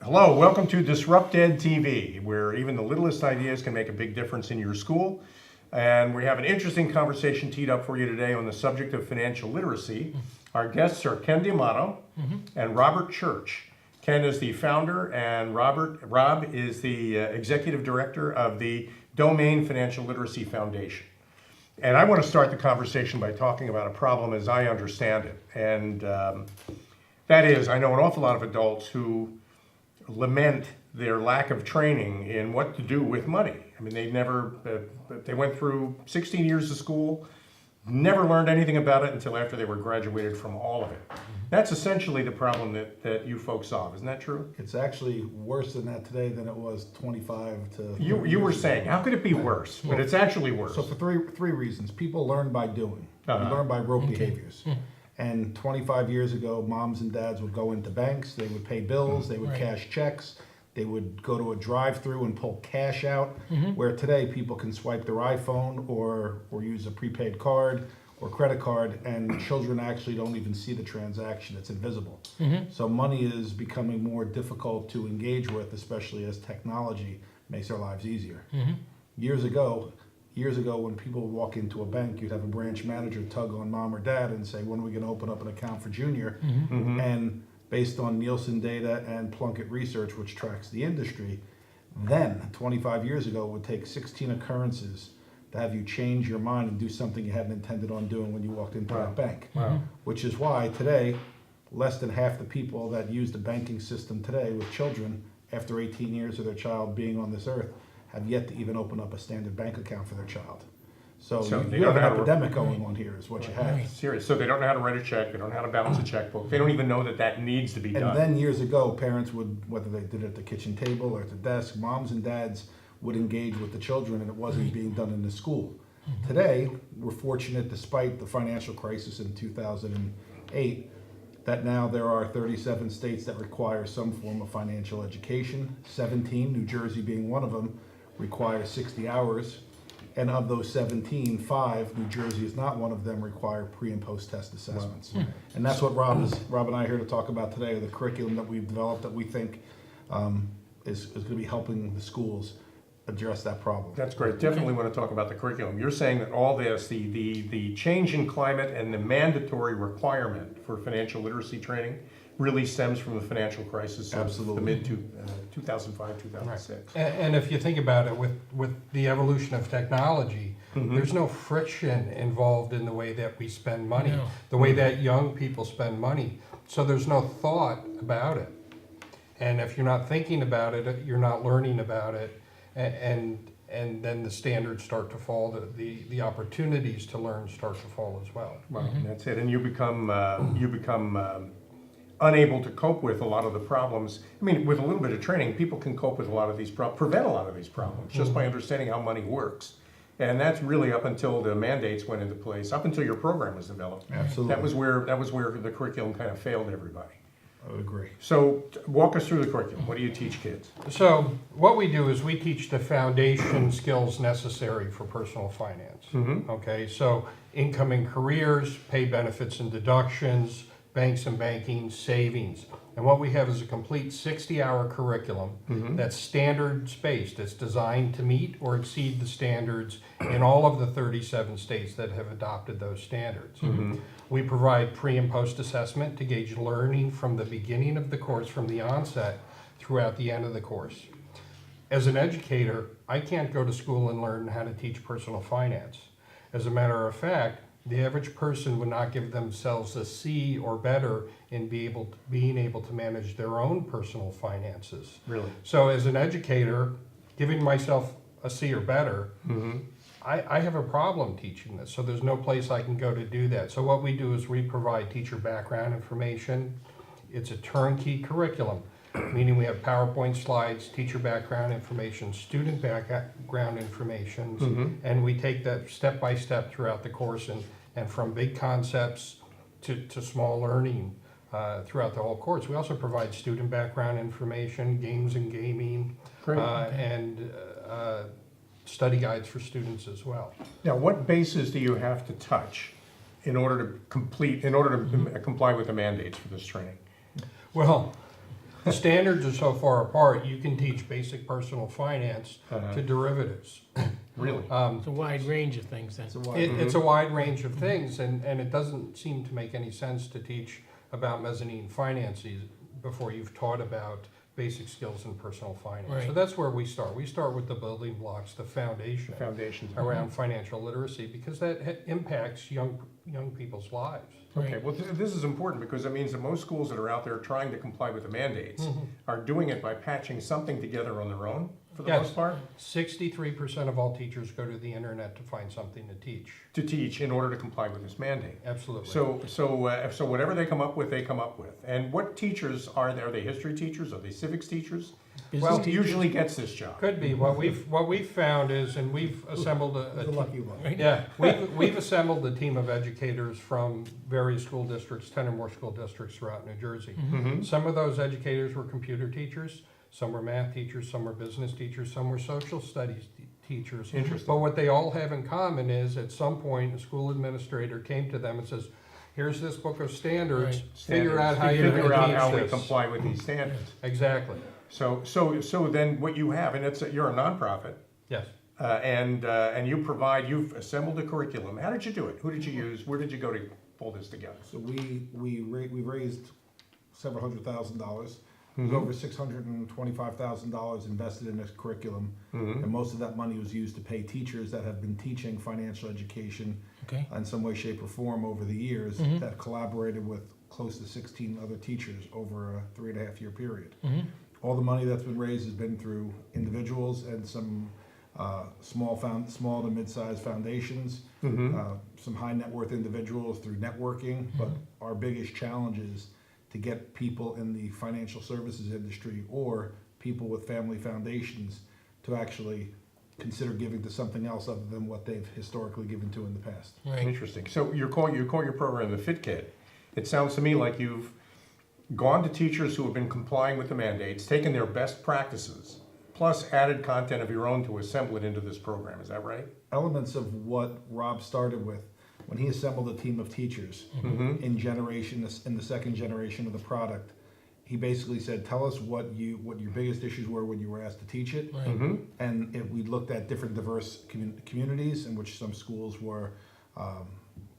Hello, welcome to DisruptEDtv, where even the littlest ideas can make a big difference in your school. And we have an interesting conversation teed up for you today on the subject of financial literacy. Our guests are Ken Damato and Robert Church. Ken is the founder and Rob is the executive director of the DoughMain Financial Literacy Foundation. And I want to start the conversation by talking about a problem as I understand it. And that is, I know an awful lot of adults who lament their lack of training in what to do with money. I mean, they went through 16 years of school, never learned anything about it until after they were graduated from all of it. That's essentially the problem that you folks solve, isn't that true? It's actually worse than that today than it was 25 to... You were saying, how could it be worse? But it's actually worse. So for three reasons. People learn by doing. They learn by rote behaviors. And 25 years ago, moms and dads would go into banks, they would pay bills, they would cash checks, they would go to a drive-through and pull cash out, where today people can swipe their iPhone or use a prepaid card or credit card, and children actually don't even see the transaction. It's invisible. So money is becoming more difficult to engage with, especially as technology makes our lives easier. Years ago, when people would walk into a bank, you'd have a branch manager tug on mom or dad and say, when are we going to open up an account for Junior? And based on Nielsen data and Plunkett research, which tracks the industry, then 25 years ago, it would take 16 occurrences to have you change your mind and do something you hadn't intended on doing when you walked into that bank. Which is why today, less than half the people that use the banking system today with children after 18 years of their child being on this earth have yet to even open up a standard bank account for their child. So you have an epidemic going on here is what you have. Serious. So they don't know how to write a check, they don't know how to balance a checkbook, they don't even know that needs to be done. And then years ago, parents would, whether they did it at the kitchen table or at the desk, moms and dads would engage with the children, and it wasn't being done in the school. Today, we're fortunate, despite the financial crisis in 2008, that now there are 37 states that require some form of financial education. 17, New Jersey being one of them, require 60 hours. And of those 17, 5, New Jersey is not one of them, require pre and post test assessments. And that's what Rob and I are here to talk about today, the curriculum that we've developed that we think is going to be helping the schools address that problem. That's great. Definitely want to talk about the curriculum. You're saying that all this, the change in climate and the mandatory requirement for financial literacy training really stems from the financial crisis of the mid 2005, 2006. And if you think about it, with the evolution of technology, there's no friction involved in the way that we spend money, the way that young people spend money. So there's no thought about it. And if you're not thinking about it, you're not learning about it. And then the standards start to fall, the opportunities to learn start to fall as well. Right, that's it. And you become unable to cope with a lot of the problems. I mean, with a little bit of training, people can cope with a lot of these prevent a lot of these problems just by understanding how money works. And that's really up until the mandates went into place, up until your program was developed. Absolutely. That was where the curriculum kind of failed everybody. I would agree. So walk us through the curriculum. What do you teach kids? So what we do is we teach the foundation skills necessary for personal finance. Okay, so income and careers, pay benefits and deductions, banks and banking, savings. And what we have is a complete 60-hour curriculum that's standards-based. It's designed to meet or exceed the standards in all of the 37 states that have adopted those standards. We provide pre and post assessment to gauge learning from the beginning of the course, from the onset throughout the end of the course. As an educator, I can't go to school and learn how to teach personal finance. As a matter of fact, the average person would not give themselves a C or better in being able to manage their own personal finances. Really? So as an educator, giving myself a C or better, I have a problem teaching this, so there's no place I can go to do that. So what we do is we provide teacher background information. It's a turnkey curriculum, meaning we have PowerPoint slides, teacher background information, student background information, and we take that step by step throughout the course, and from big concepts to small learning throughout the whole course. We also provide student background information, games and gaming, and study guides for students as well. Now, what bases do you have to touch in order to comply with the mandates for this training? Well, The standards are so far apart, you can teach basic personal finance to derivatives. Really? It's a wide range of things then. It's a wide range of things, and it doesn't seem to make any sense to teach about mezzanine finances before you've taught about basic skills in personal finance. Right. So that's where we start. We start with the building blocks, the foundation Foundations. around financial literacy, because that impacts young people's lives. Okay, well, this is important because it means that most schools that are out there trying to comply with the mandates are doing it by patching something together on their own, for the Yes. most part, 63% of all teachers go to the internet to find something to teach. to teach in order to comply with this mandate. Absolutely. So whatever they come up with, they come up with. And what teachers are they? Are they history teachers? Are they civics teachers? Business Who usually gets this job? Could be. What we've found is, and we've assembled The lucky one. Right? Yeah, we've assembled a team of educators from various school districts, 10 or more school districts throughout New Jersey. Some of those educators were computer teachers, some were math teachers, some were business teachers, some were social studies teachers. Interesting. But what they all have in common is at some point a school administrator came to them and says, here's this book of standards, Right. figure out how you're Figure going out to how teach we this. comply with these standards. Exactly, So then what you have, and you're a nonprofit, yes. and you've assembled a curriculum. How did you do it? Who did you use? Where did you go to pull this together? So we raised several $100,000. There's over $625,000 invested in this curriculum, and most of that money was used to pay teachers that have been teaching financial education Okay. in some way, shape, or form over the years that collaborated with close to 16 other teachers over a 3.5-year period. All the money that's been raised has been through individuals and some small to mid-sized foundations, some high net worth individuals through networking. But our biggest challenge is to get people in the financial services industry or people with family foundations to actually consider giving to something else other than what they've historically given to in the past. Right. Interesting. So you call your program the Fit Kit. It sounds to me like you've gone to teachers who have been complying with the mandates, taken their best practices, plus added content of your own to assemble it into this program. Is that right? Elements of what Rob started with when he assembled a team of teachers in the second generation of the product. He basically said, tell us what your biggest issues were when you were asked to teach it. Right. And we looked at different diverse communities in which some schools were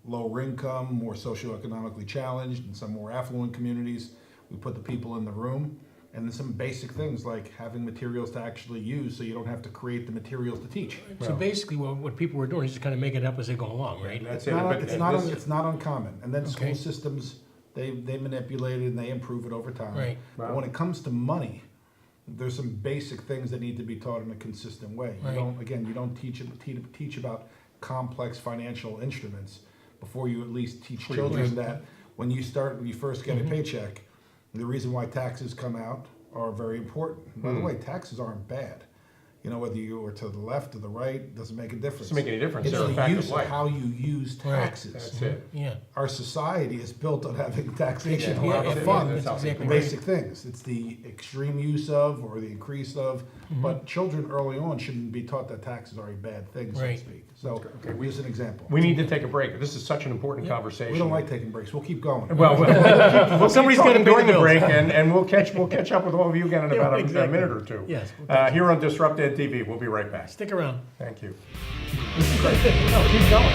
lower income, more socioeconomically challenged, and some more affluent communities. We put the people in the room, and then some basic things like having materials to actually use so you don't have to create the materials to teach. So basically, what people were doing is just kind of making it up as they go along, right? That's It's not, But it's not uncommon. And then Okay. school systems, they manipulate it and they improve it over time. Right. But when it comes to money, there's some basic things that need to be taught in a consistent way. Right. You don't teach about complex financial instruments before you at least teach children that when you first get a paycheck, the reason why taxes come out are very important. By the way, taxes aren't bad. You know, whether you are to the left or the right, doesn't make a difference. Doesn't make any difference. It's They're a the fact of use of life. how you use taxes. That's it. Yeah. Our society is built on having taxation Yeah, allowed yeah, to yeah, fund that's the how exactly people- basic things. It's the extreme use of or the increase of. But children early on shouldn't be taught that taxes are a bad thing, so to Right. speak. So Okay, here's an example. We need to take a break. This is such an important conversation. We don't like taking breaks. We'll keep going. Well, somebody's gotta going pay during the the bills. break, and we'll catch up with all of you again in about exactly. a minute or two. Yes. Here on DisruptEDtv, we'll be right back. Stick around. Thank you. No, keep going.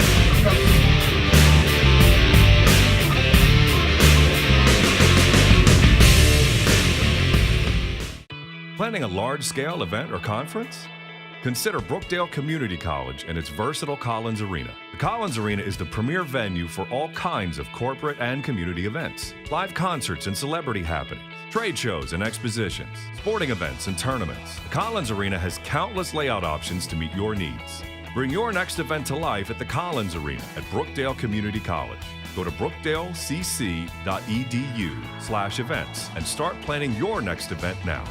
Planning a large-scale event or conference? Consider Brookdale Community College and its versatile Collins Arena. The Collins Arena is the premier venue for all kinds of corporate and community events. Live concerts and celebrity happenings, trade shows and expositions, sporting events and tournaments. The Collins Arena has countless layout options to meet your needs. Bring your next event to life at the Collins Arena at Brookdale Community College. Go to brookdalecc.edu/events and start planning your next event now.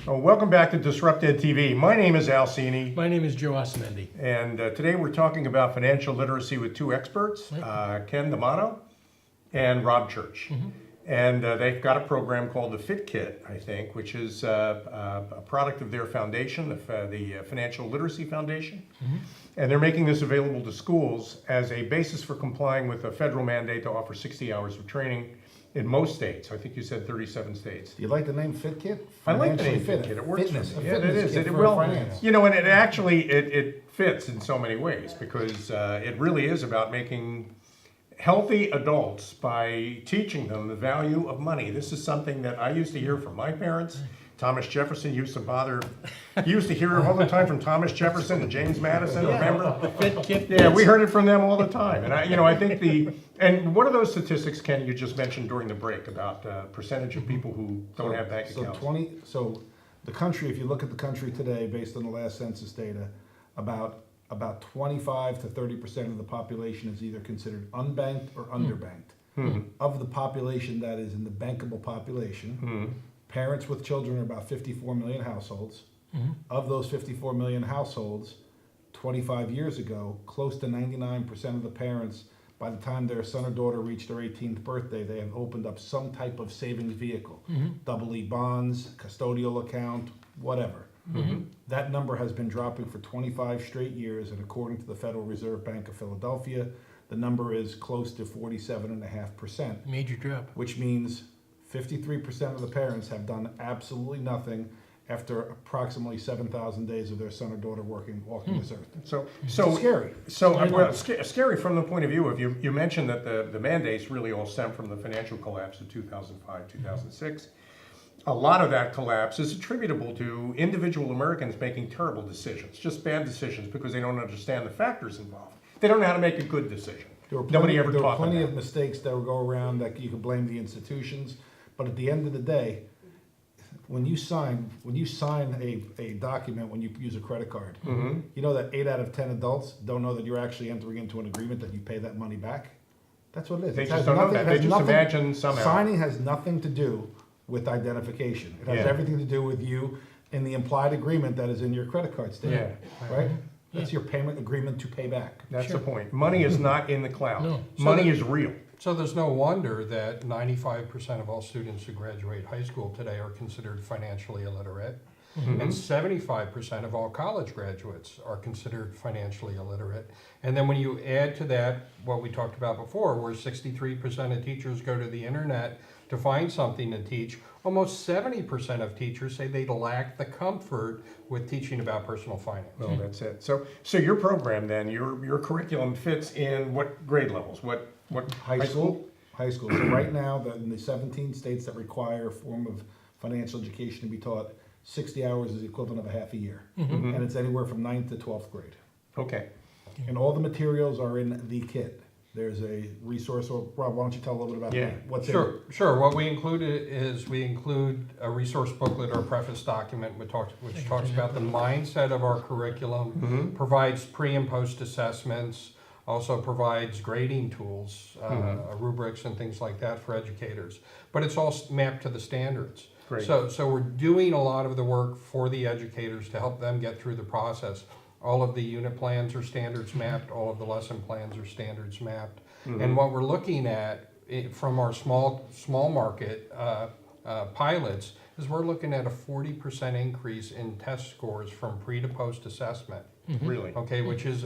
Welcome back to DisruptEDtv. My name is Al Cini, My name is Joe Osmendi. and today we're talking about financial literacy with two experts, Ken Damato and Rob Church. And they've got a program called the Fit Kit, I think, which is a product of their foundation, the Financial Literacy Foundation. And they're making this available to schools as a basis for complying with a federal mandate to offer 60 hours of training in most states. I think you said 37 states. Do you like the name Fit Kit? I like the Financially name Fit Kit. It works Fitness, for me. a Yeah, it fitness is. kit It for will. finance. You know, and it actually it fits in so many ways because it really is about making healthy adults by teaching them the value of money. This is something that I used to hear from my parents. Thomas Jefferson used to hear it all the time from Thomas Jefferson and James Madison, remember? Fit kit. Yeah, we heard it from them all the time. And I think and what are those statistics, Ken, you just mentioned during the break about percentage of people who don't have bank accounts? So the country, if you look at the country today, based on the last census data, about 25 to 30% of the population is either considered unbanked or underbanked. Of the population that is in the bankable population, parents with children are about 54 million households. Of those 54 million households, 25 years ago, close to 99% of the parents, by the time their son or daughter reached their 18th birthday, they have opened up some type of savings vehicle, double E bonds, custodial account, whatever. That number has been dropping for 25 straight years, and according to the Federal Reserve Bank of Philadelphia, the number is close to 47.5%, Major drop. which means 53% of the parents have done absolutely nothing after approximately 7,000 days of their son or daughter walking this earth. So It's scary. Scary from the point of view of you mentioned that the mandates really all stem from the financial collapse of 2005, 2006. A lot of that collapse is attributable to individual Americans making terrible decisions, just bad decisions because they don't understand the factors involved. They don't know how to make a good decision. Nobody ever There were taught them plenty that. of mistakes that would go around that you could blame the institutions, but at the end of the day, when you sign a document, when you use a credit card, you know that 8 out of 10 adults don't know that you're actually entering into an agreement that you pay that money back. That's what it is. They It just has don't know nothing- that. it They has just nothing- imagine somehow. Signing has nothing to do with identification. It has Yeah. everything to do with you in the implied agreement that is in your credit card statement. Right? That's your payment agreement to pay back. That's the point. Money is not in the cloud. No. Money is real. So there's no wonder that 95% of all students who graduate high school today are considered financially illiterate. And 75% of all college graduates are considered financially illiterate. And then when you add to that what we talked about before, where 63% of teachers go to the internet to find something to teach, almost 70% of teachers say they lack the comfort with teaching about personal finance. Well, that's it. So your program then, your curriculum fits in what grade levels? What High school. So right now, in the 17 states that require a form of financial education to be taught, 60 hours is the equivalent of a half a year. And it's anywhere from 9th to 12th grade. Okay. And all the materials are in the kit. There's a resource, or Rob, why don't you tell a little bit about what's in it? Sure. What we included is we include a resource booklet or preface document which talks about the mindset of our curriculum, provides pre and post assessments, also provides grading tools, rubrics and things like that for educators. But it's all mapped to the standards. Great. So we're doing a lot of the work for the educators to help them get through the process. All of the unit plans are standards mapped, all of the lesson plans are standards mapped. And what we're looking at from our small market pilots is we're looking at a 40% increase in test scores from pre to post assessment. Really? Okay, which is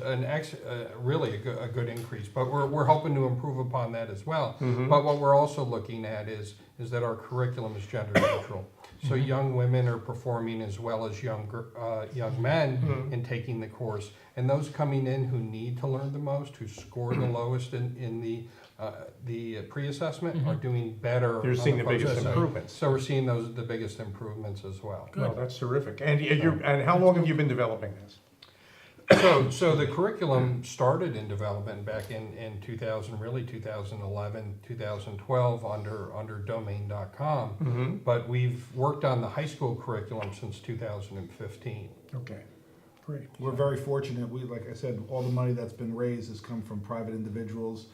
really a good increase, but we're hoping to improve upon that as well. But what we're also looking at is that our curriculum is gender neutral. So young women are performing as well as young men in taking the course, and those coming in who need to learn the most, who score the lowest in the pre-assessment, are doing better. You're seeing the biggest post-assessment. improvements. So we're seeing the biggest improvements as well. Well, that's terrific. And how long have you been developing this? So the curriculum started in development back in 2011, 2012 under DoughMain.com, but we've worked on the high school curriculum since 2015. Okay, great. We're very fortunate. Like I said, all the money that's been raised has come from private individuals,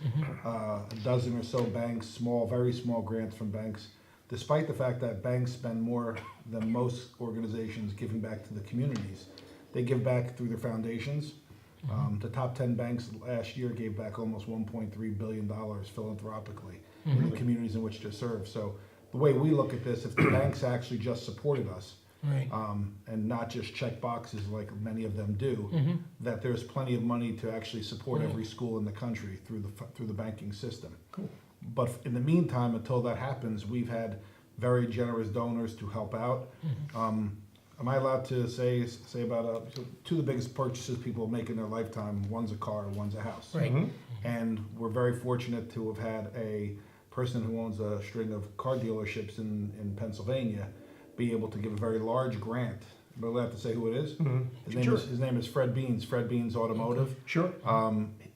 a dozen or so banks, very small grants from banks. Despite the fact that banks spend more than most organizations giving back to the communities, they give back through their foundations. The top 10 banks last year gave back almost $1.3 billion philanthropically. in the communities in which they serve. So the way we look at this, if the banks actually just supported us, Right. and not just check boxes like many of them do, that there's plenty of money to actually support every school in the country through the banking system. Cool. But in the meantime, until that happens, we've had very generous donors to help out. Am I allowed to say about two of the biggest purchases people make in their lifetime? One's a car, one's a house. Right. And we're very fortunate to have had a person who owns a string of car dealerships in Pennsylvania be able to give a very large grant. Am I allowed to say who it is? His name is Fred Beans, Fred Beans Automotive. Sure.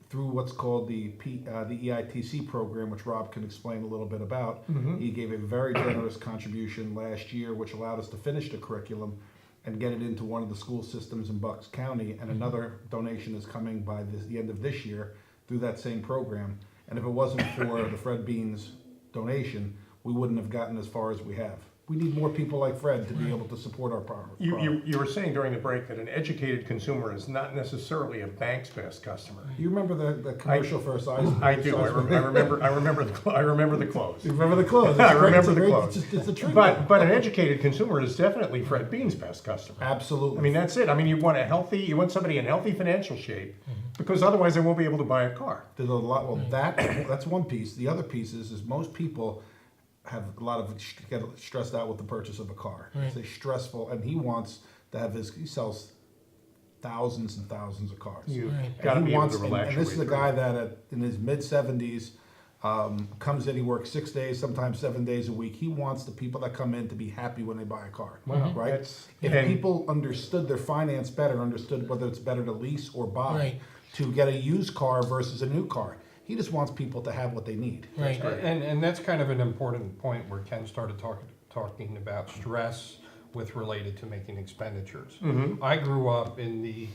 Through what's called the EITC program, which Rob can explain a little bit about. He gave a very generous contribution last year, which allowed us to finish the curriculum and get it into one of the school systems in Bucks County. And another donation is coming by the end of this year through that same program. And if it wasn't for the Fred Beans donation, we wouldn't have gotten as far as we have. We need more people like Fred to be able to support our product. You were saying during the break that an educated consumer is not necessarily a bank's best customer. Do you remember the commercial for a size? I do. I remember the clothes. You remember the clothes? I remember the clothes. It's a truth. But an educated consumer is definitely Fred Bean's best customer. Absolutely. I mean, that's it. I mean, you want somebody in healthy financial shape, because otherwise they won't be able to buy a car. There's a lot. Well, that's one piece. The other piece is most people have a lot of get stressed out with the purchase of a car. Right. It's stressful, and he wants to have he sells thousands and thousands of cars. You Right. got to And be he able wants, to relax and your this is way a through guy it. that in his mid-70s comes in. He works 6 days, sometimes 7 days a week. He wants the people that come in to be happy when they buy a car. Wow, Right? that's- If and- people understood their finance better, understood whether it's better to lease or buy, Right. to get a used car versus a new car, he just wants people to have what they need. Right. And that's kind of an important point where Ken started talking about stress related to making expenditures. I grew up in the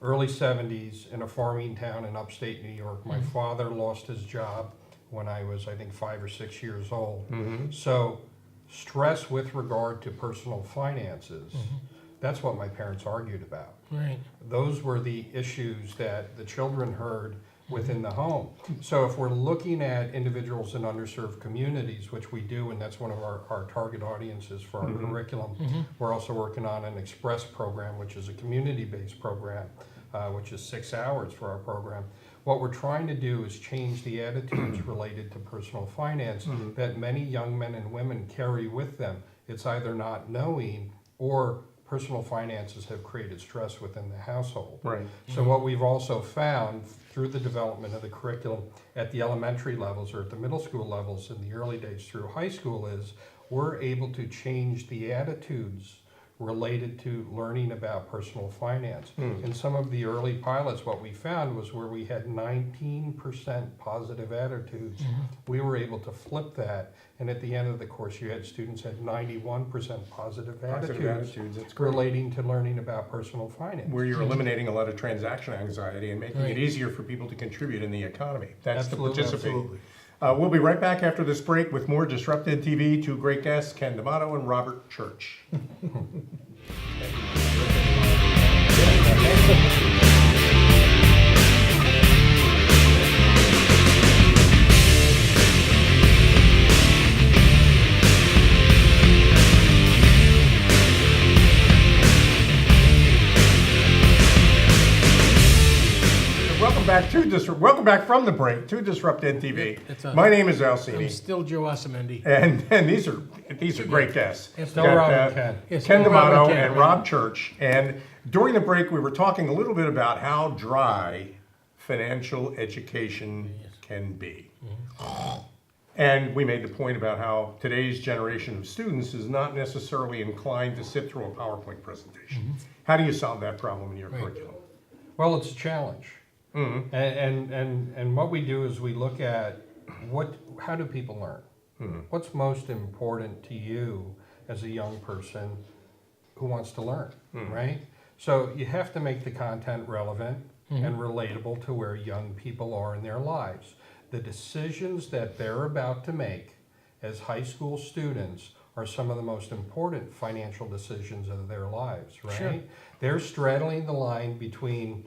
early 70s in a farming town in upstate New York. My father lost his job when I was, I think, 5 or 6 years old. So stress with regard to personal finances, that's what my parents argued about. Right. Those were the issues that the children heard within the home. So if we're looking at individuals in underserved communities, which we do, and that's one of our target audiences for our curriculum, we're also working on an Express program, which is a community-based program, which is 6 hours for our program. What we're trying to do is change the attitudes related to personal finance that many young men and women carry with them. It's either not knowing or personal finances have created stress within the household. Right. So what we've also found through the development of the curriculum at the elementary levels or at the middle school levels in the early days through high school is we're able to change the attitudes related to learning about personal finance. In some of the early pilots, what we found was where we had 19% positive attitudes, we were able to flip that, and at the end of the course, you had students had 91% positive attitudes That's great. relating to learning about personal finance. Where you're eliminating a lot of transaction anxiety and making Right. it easier for people to contribute in the economy. That's Absolutely. to participate. Absolutely. We'll be right back after this break with more Disrupted TV. Two great guests, Ken Damato and Robert Church. Welcome back from the break to Disrupted TV. My name is Al I'm Cini, still Joe Osamendi. and these are great guests. Yes, Still Got, Robert Ken. Yes, Ken still Robert Damato Ken, and right. Rob Church. And during the break, we were talking a little bit about how dry financial education can be. And we made the point about how today's generation of students is not necessarily inclined to sit through a PowerPoint presentation. How do you solve that problem in your curriculum? Well, it's a challenge. And what we do is we look at how do people learn? What's most important to you as a young person who wants to learn, right? So you have to make the content relevant and relatable to where young people are in their lives. The decisions that they're about to make as high school students are some of the most important financial decisions of their lives, right? Sure. They're straddling the line between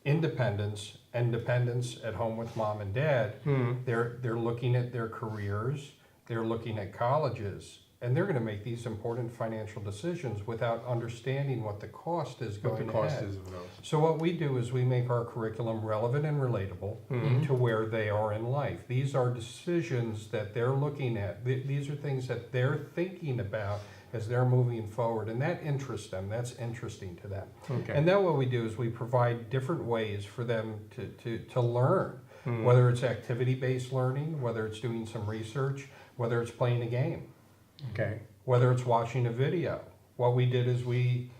independence and dependence at home with mom and dad. They're looking at their careers, they're looking at colleges, and they're going to make these important financial decisions without understanding what the cost is going What the cost ahead. is of those. So what we do is we make our curriculum relevant and relatable to where they are in life. These are decisions that they're looking at. These are things that they're thinking about as they're moving forward, and that interests them. That's interesting to them. Okay. And then what we do is we provide different ways for them to learn, whether it's activity-based learning, whether it's doing some research, whether it's playing a game, Okay. whether it's watching a video. What we did is we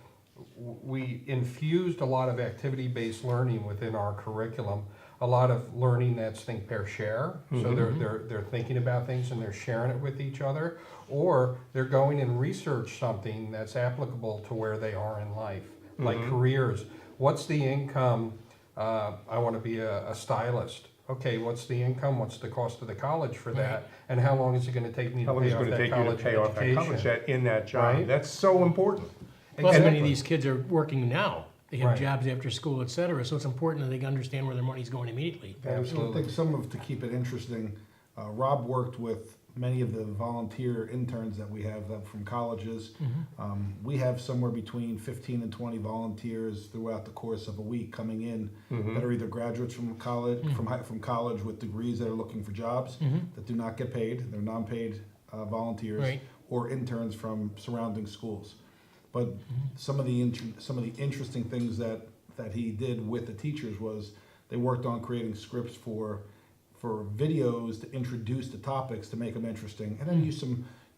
infused a lot of activity-based learning within our curriculum, a lot of learning that's think, pair, share. So they're thinking about things and they're sharing it with each other, or they're going and research something that's applicable to where they are in life, like careers. What's the income? I want to be a stylist. Okay, what's the income? What's the cost of the college for that? And how long is it going to take me How to long is pay it off going to that take you to college pay off that college education? debt in that job? Right. That's so important. Plus, many Exactly. of these kids are working now. They have Right. jobs after school, et cetera, so it's important that they understand where their money's going immediately. Absolutely. I think some of, to keep it interesting, Rob worked with many of the volunteer interns that we have from colleges. We have somewhere between 15 and 20 volunteers throughout the course of a week coming in that are either graduates from college, from college with degrees that are looking for jobs that do not get paid. They're non-paid volunteers, Right. or interns from surrounding schools. But some of the interesting things that he did with the teachers was they worked on creating scripts for videos to introduce the topics to make them interesting, and then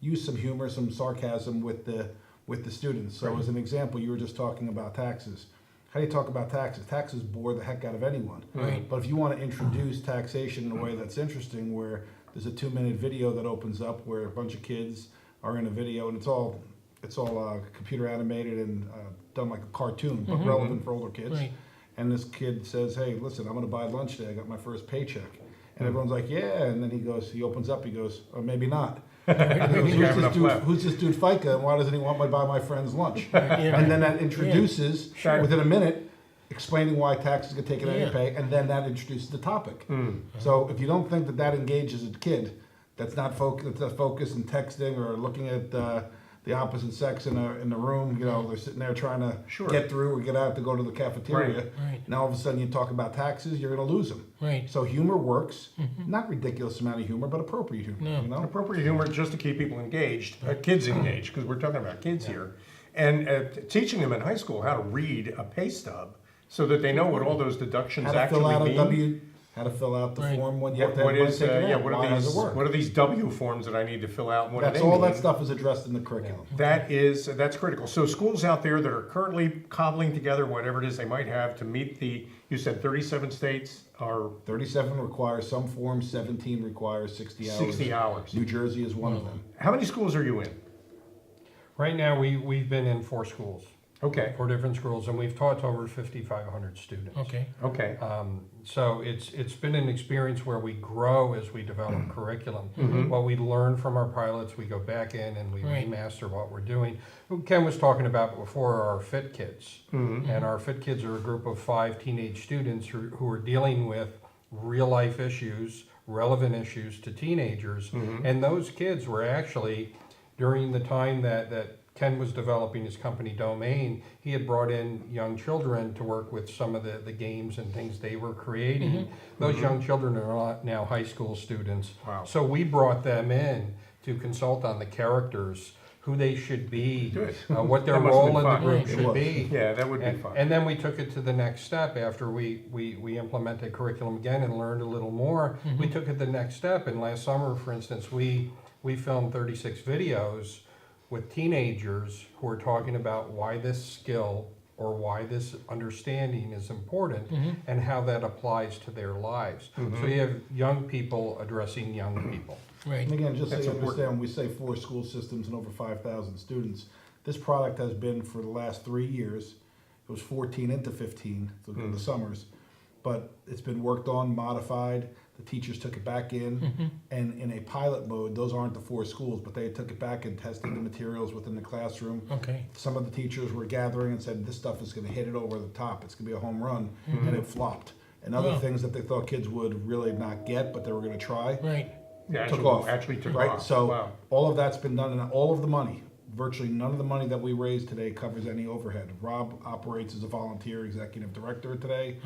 use some humor, some sarcasm with the students. So as an example, you were just talking about taxes. How do you talk about taxes? Taxes bore the heck out of anyone. Right. But if you want to introduce taxation in a way that's interesting, where there's a 2-minute video that opens up where a bunch of kids are in a video, and it's all computer animated and done like a cartoon, but relevant for older kids. Right. And this kid says, "Hey, listen, I'm going to buy lunch today. I got my first paycheck." And everyone's like, "Yeah." And then he opens up, he goes, "Or maybe not." He goes, You have enough left. Who's this dude FICA, and why doesn't he want me to buy my friend's lunch? Yeah. And then that introduces, Sure. within a minute, explaining why taxes get taken out of your Yeah. pay, and then that introduces the topic. So if you don't think that engages a kid, that's not focused in texting or looking at the opposite sex in the room, they're sitting there trying to Sure. get through or get out to go to the cafeteria. Right. Now all of a sudden you talk about taxes, you're going to lose them. Right. So humor works, not ridiculous amount of humor, but appropriate humor. No. You know? Appropriate humor just to keep people engaged, kids engaged, because we're talking about kids here. And teaching them in high school how to read a pay stub so that they know what all those deductions How to fill out actually mean. how to fill out the Right. form when you Yeah, have to what have is, take it yeah, out. what Why are does these, it work? what are these W forms that I need to fill out? and What That's do they all that mean? stuff is addressed in the curriculum. That's critical. So schools out there that are currently cobbling together whatever it is they might have to meet you said 37 states are 37 requires some form, 17 requires 60 hours. 60 hours. New Jersey is one of them. How many schools are you in? Right now, we've been in 4 schools, Okay, 4 different schools, and we've taught to over 5,500 students. Okay. okay. So it's been an experience where we grow as we develop curriculum. What we learn from our pilots, we go back in and we Right. remaster what we're doing. Ken was talking about before our Fit Kids. And our Fit Kids are a group of 5 teenage students who are dealing with real life issues, relevant issues to teenagers. And those kids were actually, during the time that Ken was developing his company DoughMain, he had brought in young children to work with some of the games and things they were creating. Those young children are now high school students. Wow. So we brought them in to consult on the characters, who they should be, Good. what their That must have role been in the fun. group It should was. be. Yeah, that would be fun. And then we took it to the next step after we implemented curriculum again and learned a little more. We took it the next step, and last summer, for instance, we filmed 36 videos with teenagers who are talking about why this skill or why this understanding is important and how that applies to their lives. So you have young people addressing young people. Right. And again, just so That's you important. understand, when we say 4 school systems and over 5,000 students, this product has been for the last 3 years. It was 14 into 15 in the summers, but it's been worked on, modified. The teachers took it back in, and in a pilot mode, those aren't the 4 schools, but they took it back and tested the materials within the classroom. Okay. Some of the teachers were gathering and said, this stuff is going to hit it over the top. It's going to be a home run, and it flopped. And other Wow. things that they thought kids would really not get, but they were going to try, Right. Yeah, took off. Actually took right? off. So Wow. all of that's been done, and all of the money, virtually none of the money that we raise today covers any overhead. Rob operates as a volunteer executive director today.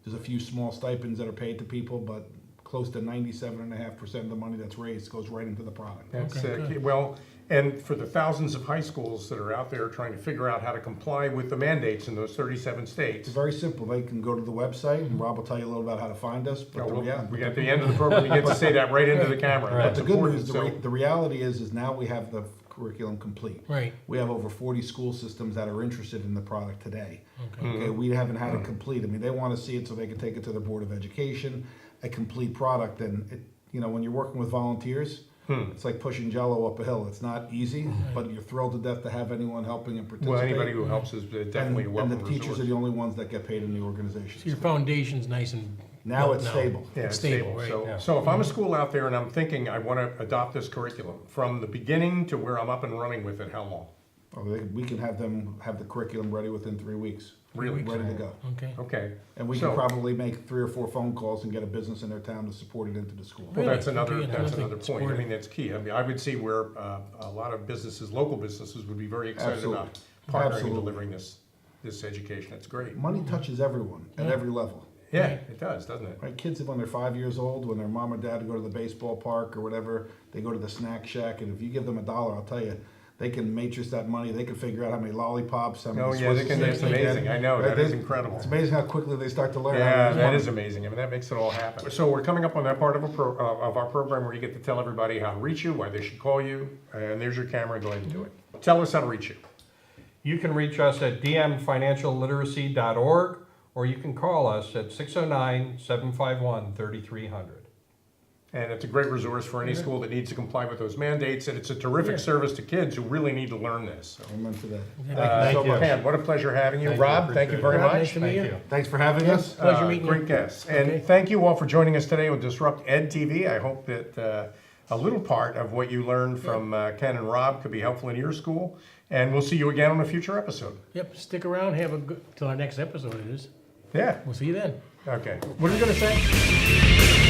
There's a few small stipends that are paid to people, but close to 97.5% of the money that's raised goes right into the product. That's Okay, good. well, and for the thousands of high schools that are out there trying to figure out how to comply with the mandates in those 37 states. It's very simple. They can go to the website, and Rob will tell you a little about how to find us. But We at the end of the program, you get to say that right into the camera. Right. That's the good important. news, the reality is now we have the curriculum complete. Right. We have over 40 school systems that are interested in the product today. Okay. Okay, we haven't had it complete. I mean, they want to see it so they can take it to their Board of Education, a complete product. And, when you're working with volunteers, it's like pushing Jello up a hill. It's not easy, but you're thrilled to death to have anyone helping and participate. Well, anybody who helps is definitely a and welcome the teachers resource. are the only ones that get paid in the So organization. your foundation's nice and Now built it's stable. Yeah, It's it's stable. stable, right, So, yeah. so if I'm a school out there and I'm thinking I want to adopt this curriculum from the beginning to where I'm up and running with it, how long? We can have them have the curriculum ready within 3 weeks. Really? Ready to go. Okay. Okay. And we So- can probably make 3 or 4 phone calls and get a business in their town to support it into the school. Well, Really? that's another Okay, that's nothing another point. I supported. mean, that's key. I mean, I would see where a lot of businesses, local businesses, would be very excited Absolutely. about partnering and Absolutely. delivering this education. That's great. Money touches everyone at every level. Yeah, Right. it does, doesn't it? Right? Kids, when they're 5 years old, when their mom or dad go to the baseball park or whatever, they go to the snack shack, and if you give them $1, I'll tell you, they can matrix that money. They can figure out how many lollipops, how many Oh yeah, Swiss that's Sticks they amazing. get. I know Right? that is incredible. It's amazing how quickly they start to learn. how Yeah, to that use is amazing. I mean, that makes it all happen. So we're coming up on that part of our program where you get to tell everybody how to reach you, why they should call you, and there's your camera. Go ahead and do it. Tell us how to reach you. You can reach us at dmfinancialliteracy.org, or you can call us at 609-751-3300. And it's a great resource for any school that needs to comply with those mandates, and it's a terrific service to kids who really need to learn this. So, Amen to that. so you. Ken, what a pleasure having you. Thank you. Rob, thank you Appreciate very Rob, much. nice to meet Thank you. you. Thanks for having us. Pleasure meeting you. Great guests. And Okay. thank you all for joining us today with DisruptEDtv. I hope that a little part of what you learned from Ken and Rob could be helpful in your school. And we'll see you again on a future episode. Yep, stick around, have a good, till our next episode it is. Yeah. We'll see you then. Okay. What are you going to say?